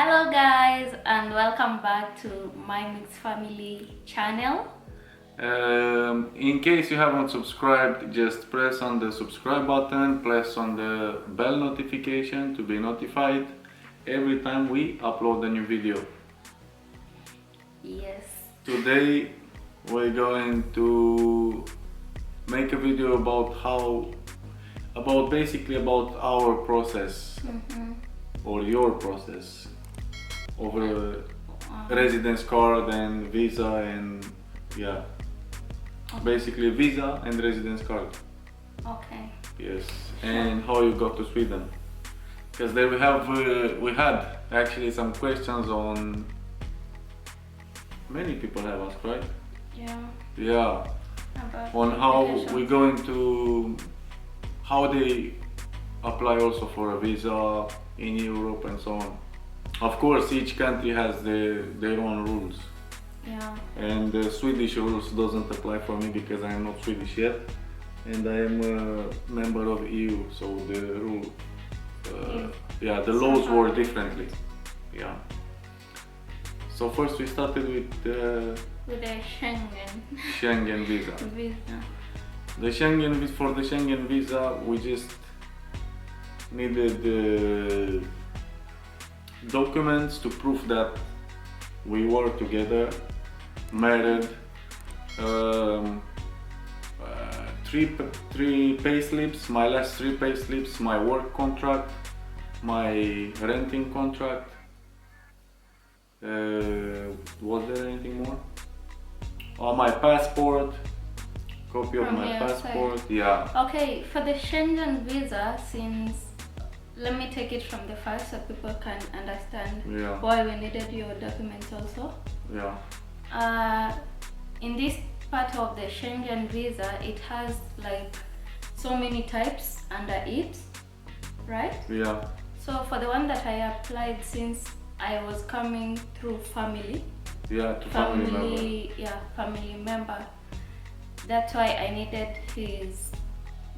Hello guys and welcome back to my mixed family channel. In case you haven't subscribed, just press on the subscribe button, press on the bell notification to be notified every time we upload a new video. Yes. Today we're going to make a video basically about our process or your process over residence card and visa and yeah. Basically visa and residence card. Okay. Yes, and how you got to Sweden. Because there we had actually some questions on, many people have asked, right? Yeah. Yeah, About on how applications. we're going to, how they apply also for a visa in Europe and so on. Of course, each country has their own rules. Yeah. And the Swedish rules doesn't apply for me because I am not Swedish yet, and I am a member of EU, so the rule, the laws work differently. Yeah. So first we started with the With the Schengen Schengen visa. visa. For the Schengen visa, we just needed documents to prove that we were together, married, three pay slips, my last three pay slips, my work contract, my renting contract. Was there anything more? Oh, my passport, copy of From my your passport. side. Yeah. Okay, for the Schengen visa, let me take it from the first so people can understand Yeah. why we needed your documents also. Yeah. In this part of the Schengen visa, it has like so many types under it, right? Yeah. So for the one that I applied, since I was coming through family, Yeah. To family member. family member, that's why I needed his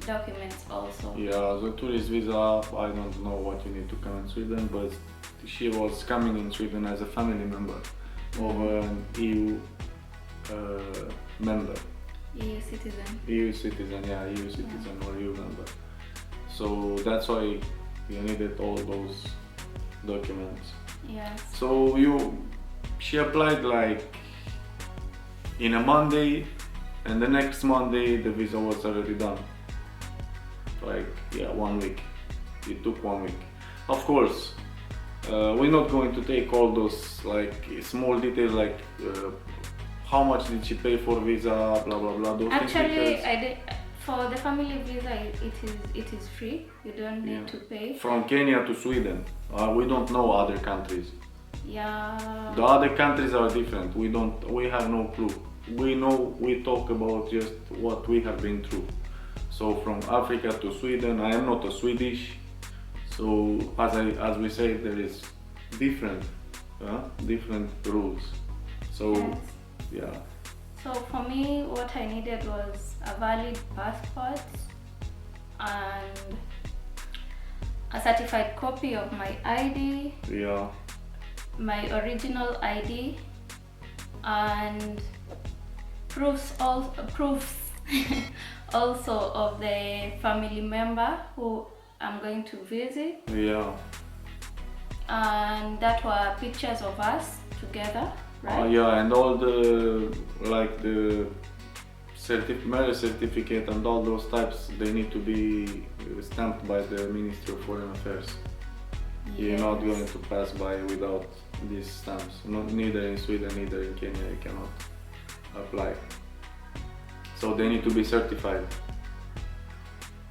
documents also. Yeah, the tourist visa, I don't know what you need to come in Sweden, but she was coming in Sweden as a family member of an EU member. EU citizen. EU citizen, yeah, EU citizen or EU member. So that's why you needed all those documents. Yes. So she applied like in a Monday, and the next Monday the visa was already done. Like, yeah, 1 week. It took 1 week. Of course, we're not going to take all those like small details like how much did she pay for visa, blah blah blah. Those Actually, things, I did for the family visa. It is free. You don't need to pay. from Kenya to Sweden. We don't know other countries. Yeah. The other countries are different. We have no clue. We talk about just what we have been through. So from Africa to Sweden, I am not a Swedish. So as we say, there is different rules. So Yes. yeah. So for me, what I needed was a valid passport and a certified copy of my ID, Yeah. my original ID, and proofs also of the family member who I'm going to visit, Yeah. and that were pictures of us together, right? Yeah, and all the marriage certificate and all those types, they need to be stamped by the Ministry of Foreign Affairs. You're not going to pass by without these stamps. Neither in Sweden, neither in Kenya, you cannot apply. So they need to be certified.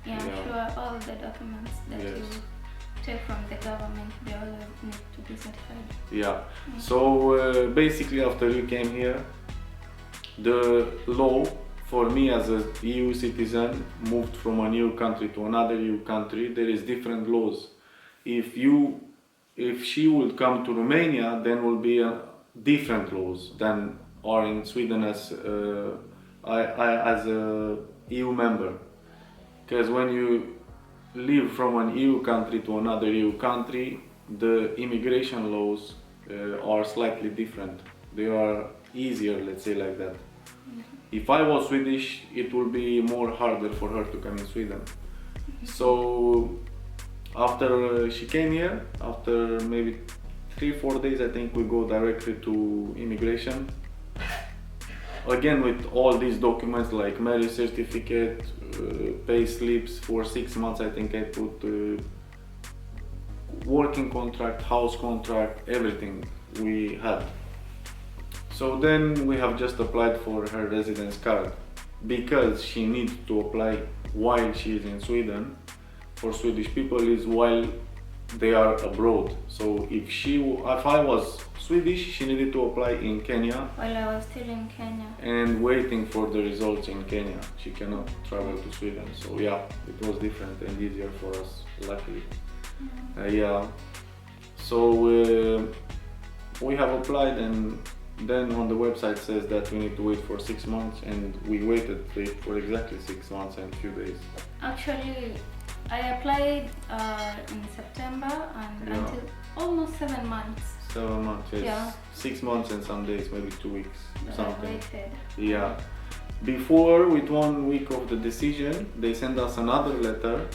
Yeah, Yeah. sure. All the documents that Yes. you take from the government, they all need to be certified. Yeah. So basically, after you came here, the law for me as a EU citizen moved from a new country to another EU country. There is different laws. If she would come to Romania, then will be different laws than are in Sweden as as a EU member. Because when you live from an EU country to another EU country, the immigration laws are slightly different. They are easier, let's say like that. If I was Swedish, it would be more harder for her to come in Sweden. So after she came here, after maybe 3-4 days, I think we go directly to immigration. Again with all these documents like marriage certificate, pay slips for 6 months. I think I put working contract, house contract, everything we had. So then we have just applied for her residence card because she needs to apply while she is in Sweden. For Swedish people is while they are abroad. So if I was Swedish, she needed to apply in Kenya. While I was still in Kenya. And waiting for the results in Kenya. She cannot travel to Sweden. So yeah, it was different and easier for us, luckily. Yeah. So we have applied, and then on the website says that we need to wait for 6 months, and we waited for exactly 6 months and a few days. Actually, I applied in September and until almost 7 months. 7 months, yes. Yeah. 6 months and some days, maybe 2 weeks, But something. I waited. Yeah. Before, with 1 week of the decision, they sent us another letter,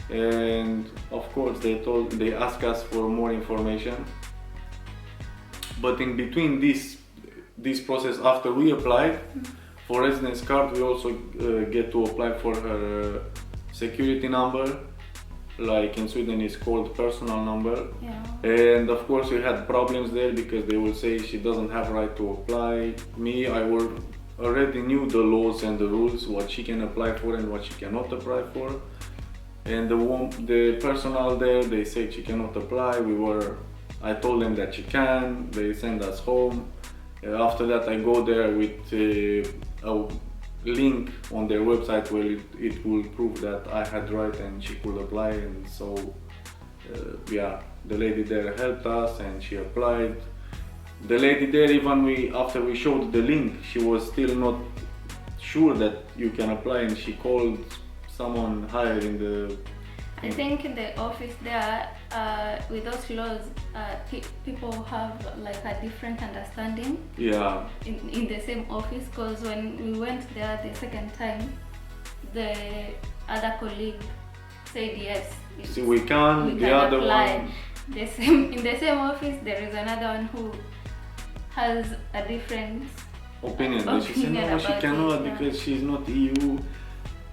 and of course they asked us for more information. But in between this process, after we applied for residence card, we also get to apply for her security number, like in Sweden it's called personal number. Yeah. And of course we had problems there because they will say she doesn't have right to apply. I already knew the laws and the rules, what she can apply for and what she cannot apply for. And the personnel there, they said she cannot apply. I told them that she can. They send us home. After that I go there with a link on their website where it will prove that I had right and she could apply. And so yeah, the lady there helped us and she applied. The lady there, even after we showed the link, she was still not sure that you can apply, and she called someone higher in the... I think in the office there, with those laws, people have like a different understanding. Yeah. In the same office, because when we went there the second time, the other colleague said yes. See, we can the other apply. one. In the same office, there is another one who has a different opinion. She said no, she cannot because she's not EU.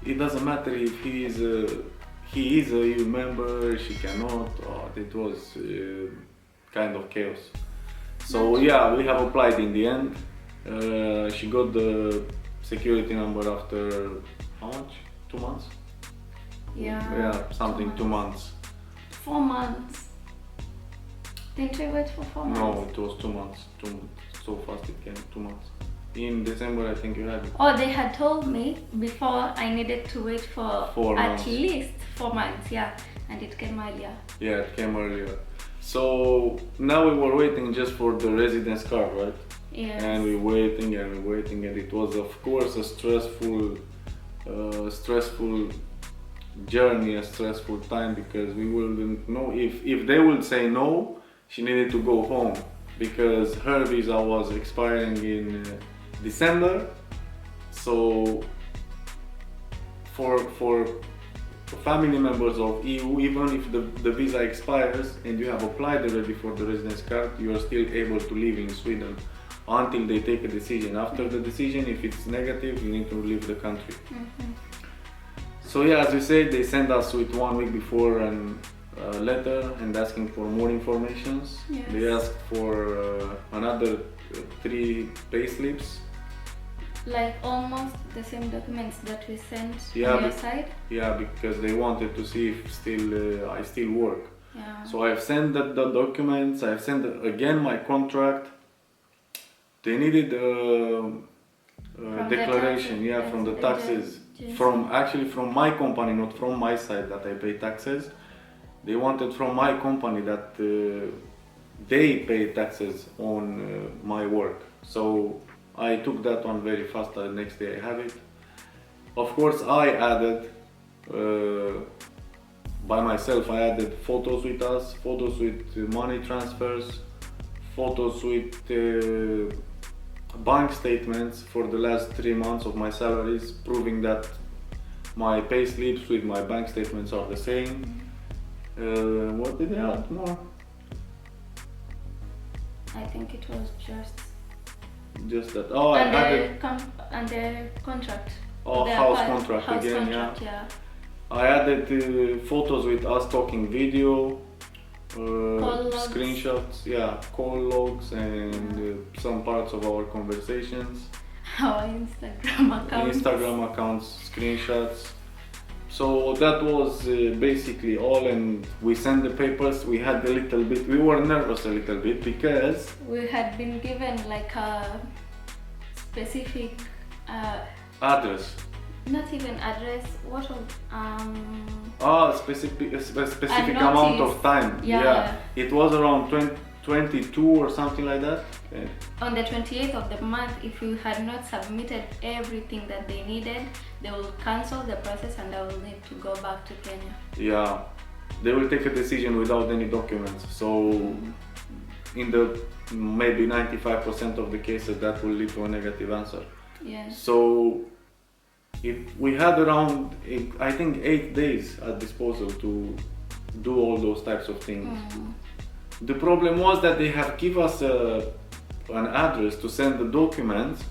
It doesn't matter if he is a EU member, she cannot. It was kind of chaos. So yeah, we have applied in the end. She got the security number after how much? 2 months? Yeah, something 2 months. 4 months. Didn't you wait for 4 months? No, it was 2 months. So fast it came, 2 months. In December, I think you had it. Oh, they had told me before I needed to wait for 4 at months. least 4 months, yeah, and it came earlier. Yeah, it came earlier. So now we were waiting just for the residence card, right? Yes. And we waiting, and it was of course a stressful journey, a stressful time, because we wouldn't know if they would say no, she needed to go home because her visa was expiring in December. So for family members of EU, even if the visa expires and you have applied already for the residence card, you are still able to live in Sweden until they take a decision. After the decision, if it's negative, you need to leave the country. Mm-hmm. So yeah, as you said, they sent us with 1 week before a letter and asking for more informations. Yes. They asked for another 3 payslips. Like almost the same documents that we sent Yeah, on your side? Yeah, because they wanted to see if I still work. Yeah. So I've sent the documents, I've sent again my contract. They needed a declaration, from the taxes. From my company, not from my side that I pay taxes. They wanted from my company that they pay taxes on my work. So I took that one very fast. The next day I have it. Of course, I added by myself. I added photos with us, photos with money transfers, photos with bank statements for the last 3 months of my salaries, proving that my pay slips with my bank statements are the same. What did I add more? I think it was just that. Oh, I added and the contract. oh, The house apart- contract house again. contract, yeah. I added photos with us talking video, logs. screenshots, yeah, call logs, and some parts of our conversations. Our Instagram Accounts, screenshots. So that was basically all, and we sent the papers. We had a little bit, we were nervous a little bit because we had been given like a specific, address. not even address, what was, A specific amount of time. Yeah. It was around 22 or something like that. on the 28th of the month, if you had not submitted everything that they needed, they will cancel the process and I will need to go back to Kenya. Yeah, they will take a decision without any documents. So in the maybe 95% of the cases that will lead to a negative answer. Yeah. So we had around, I think, 8 days at disposal to do all those types of things. The problem was that they have given us an address to send the documents,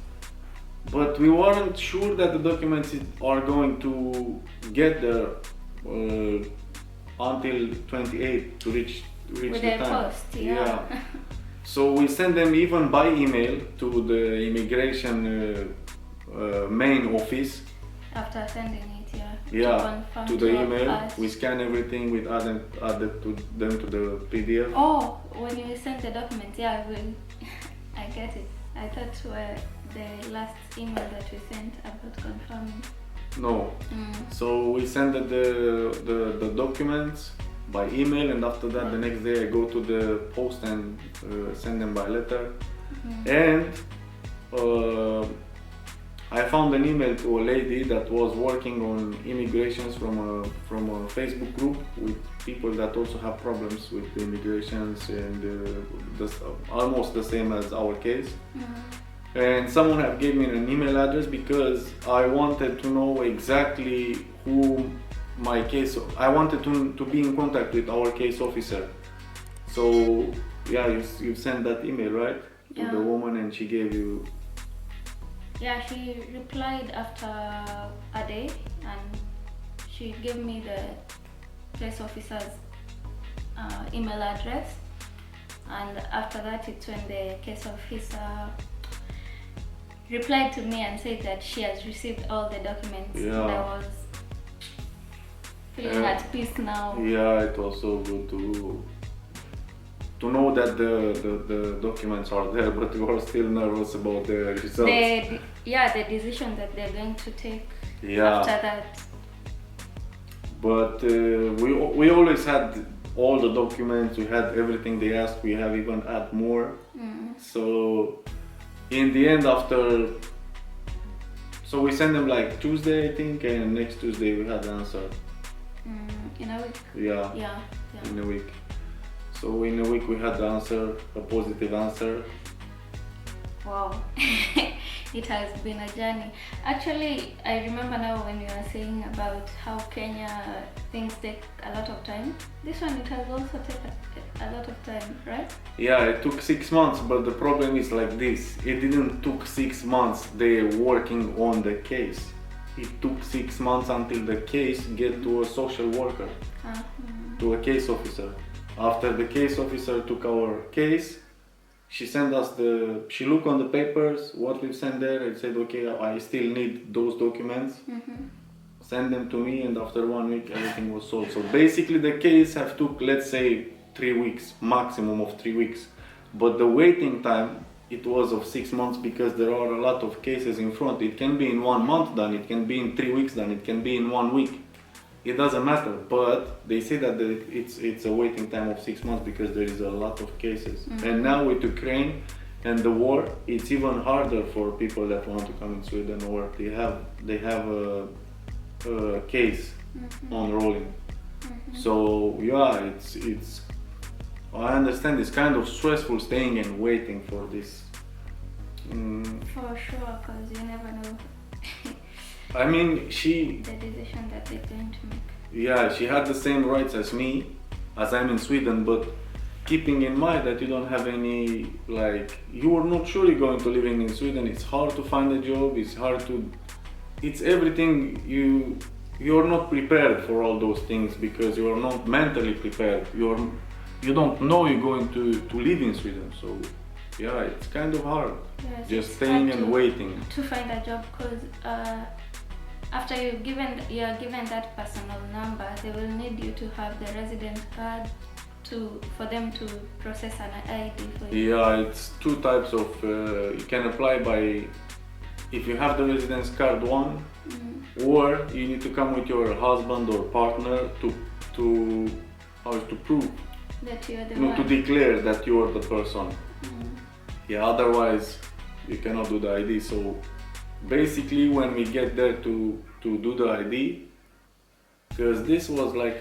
but we weren't sure that the documents are going to get there until 28 to reach With the the time. post, yeah. So we sent them even by email to the immigration main office. After sending it, To the email, we scan everything, we add it to them to the PDF. Oh, when you send the documents, I get it. I thought the last email that we sent about confirming. No. So we send the documents by email, and after that, the next day I go to the post and send them by letter. And I found an email to a lady that was working on immigrations from a Facebook group with people that also have problems with immigrations, and almost the same as our case. And someone have gave me an email address because I wanted to know exactly who my case. I wanted to be in contact with our case officer. So yeah, you sent that email, right, to the woman, and she gave you. Yeah, she replied after a day, and she gave me the case officer's email address, and after that it's when the case officer replied to me and said that she has received all the documents. And I was feeling at peace now. Yeah, it was so good to know that the documents are there, but we were still nervous about the results. The decision that they're going to take after that. But we always had all the documents, we had everything they asked, we have even add more. So in the end, so we sent them like Tuesday, I think, and next Tuesday we had the answer. In a week? Yeah, in a week. So in a week we had the answer, a positive answer. Wow, it has been a journey. Actually, I remember now when you were saying about how Kenya things take a lot of time. This one, it has also taken a lot of time, right? Yeah, it took 6 months, but the problem is like this. It didn't took 6 months, they're working on the case. It took 6 months until the case get to a social worker, to a case officer. After the case officer took our case, she sent us she looked on the papers, what we've sent there, and said, okay, I still need those documents. Send them to me, and after 1 week everything was solved. So basically the case have took, let's say, 3 weeks, maximum of 3 weeks. But the waiting time, it was of 6 months because there are a lot of cases in front. It can be in 1 month done, it can be in 3 weeks done, it can be in 1 week. It doesn't matter, but they say that it's a waiting time of 6 months because there is a lot of cases. And now with Ukraine and the war, it's even harder for people that want to come in Sweden, or they have a case on rolling. So yeah, it's I understand it's kind of stressful staying and waiting for this. For sure, because you never know I mean, the decision that they're going to make. yeah, she had the same rights as me, as I'm in Sweden, but keeping in mind that you don't have any, like, you are not surely going to living in Sweden. It's hard to find a job. It's everything. You're not prepared for all those things because you are not mentally prepared. You don't know you're going to live in Sweden. So yeah, it's kind of hard. Yes, just it's staying hard and waiting. to find a job, because after you're given that personal number, they will need you to have the resident card for them to process an ID for you. Yeah, it's two types of. You can apply by if you have the residence card one, or you need to come with your husband or partner to prove that you're the to one. declare that you are the person. Yeah, otherwise you cannot do the ID. So basically, when we get there to do the ID, because this was like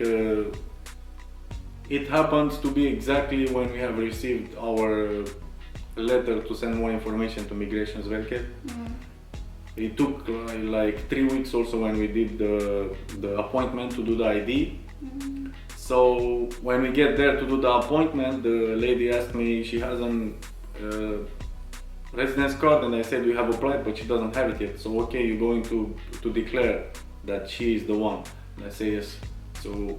it happens to be exactly when we have received our letter to send more information to Migrationsverket. It took like 3 weeks also when we did the appointment to do the ID. So when we get there to do the appointment, the lady asked me, she has an residence card, and I said we have applied, but she doesn't have it yet. So okay, you're going to declare that she is the one. And I say yes. So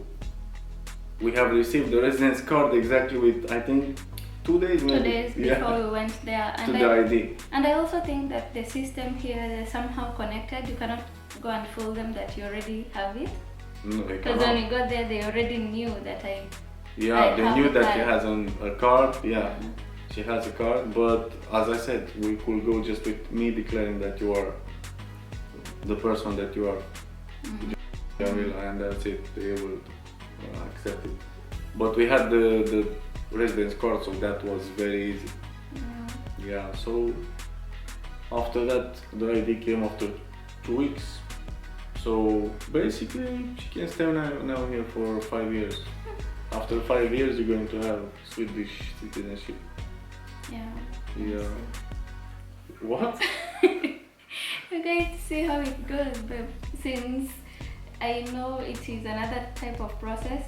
we have received the residence card exactly with, I think, 2 days maybe. 2 days before we went there. To the ID. And I also think that the system here is somehow connected. You cannot go and fool them that you already have it. No, they Because cannot. when we got there, they already knew that Yeah, they knew that she has a card. Yeah, Mhm. she has a card. But as I said, we could go just with me declaring that you are the person that you are, Jamila, and that's it. They will accept it. But we had the residence card, so that was very easy. Yeah. So after that, the ID came after 2 weeks. So basically, she can stay now here for 5 years. After 5 years, you're going to have Swedish citizenship. Yeah. Yeah. What? We're going to see how it goes, but since I know it is another type of process,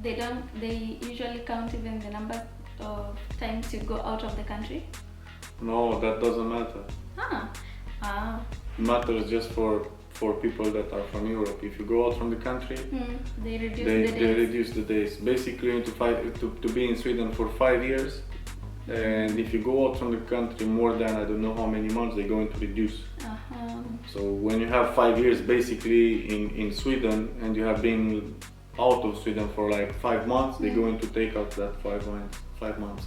they usually count even the number of times you go out of the country. No, that doesn't matter. It matters just for people that are from Europe. If you go out from the country, they reduce they the days. reduce the days. Basically, you need to be in Sweden for 5 years, and if you go out from the country more than I don't know how many months, they're going to reduce. So when you have 5 years basically in Sweden, and you have been out of Sweden for like 5 months, they're going to take out that 5 months.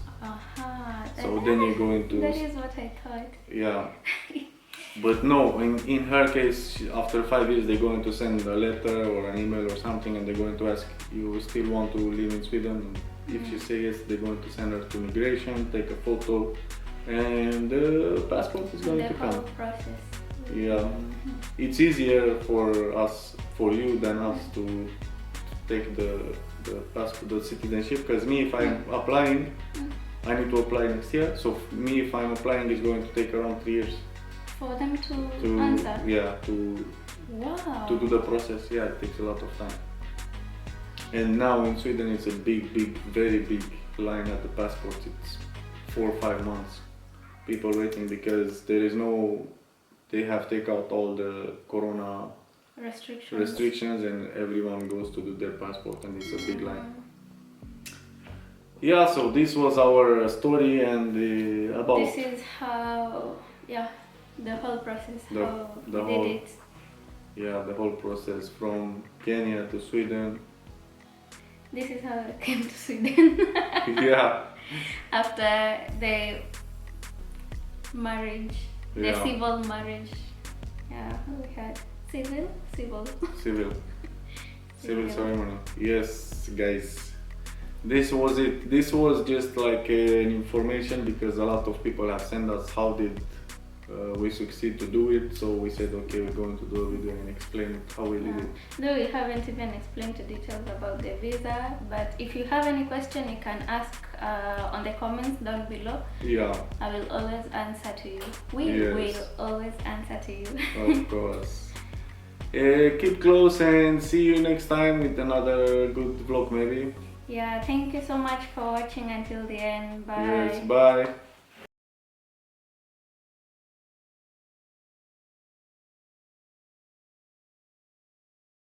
So then you're going to. That is what I thought. Yeah. But no, in her case, after 5 years, they're going to send a letter or an email or something, and they're going to ask, you still want to live in Sweden? If she says yes, they're going to send her to immigration, take a photo, and the passport is going to come. The whole process. Yeah, it's easier for you than us to take the passport, the citizenship, because me, if I'm applying, I need to apply next year. So me, if I'm applying, it's going to take around 3 years. For them to answer? Yeah, Wow. to do the process. Yeah, it takes a lot of time. And now in Sweden, it's a big, very big line at the passport. It's 4 or 5 months. People waiting because they have take out all the corona restrictions, and everyone goes to do their passport, and it's a big line. Yeah, so this was our story, and about. This is how, the whole process, how we did it. Yeah, the whole process from Kenya to Sweden. This is how I came to Sweden. Yeah. After the marriage, the civil marriage. Yeah, we had civil ceremony. Yes, guys. This was it. This was just like an information, because a lot of people have sent us how did we succeed to do it, so we said okay, we're going to do a video and explain how we did it. No, we haven't even explained the details about the visa, but if you have any question, you can ask on the comments down below. Yeah. I will always answer to you. We Yes. will always answer to you. Of course. Keep close and see you next time with another good vlog maybe. Yeah, thank you so much for watching until the end. Bye. Yes, bye.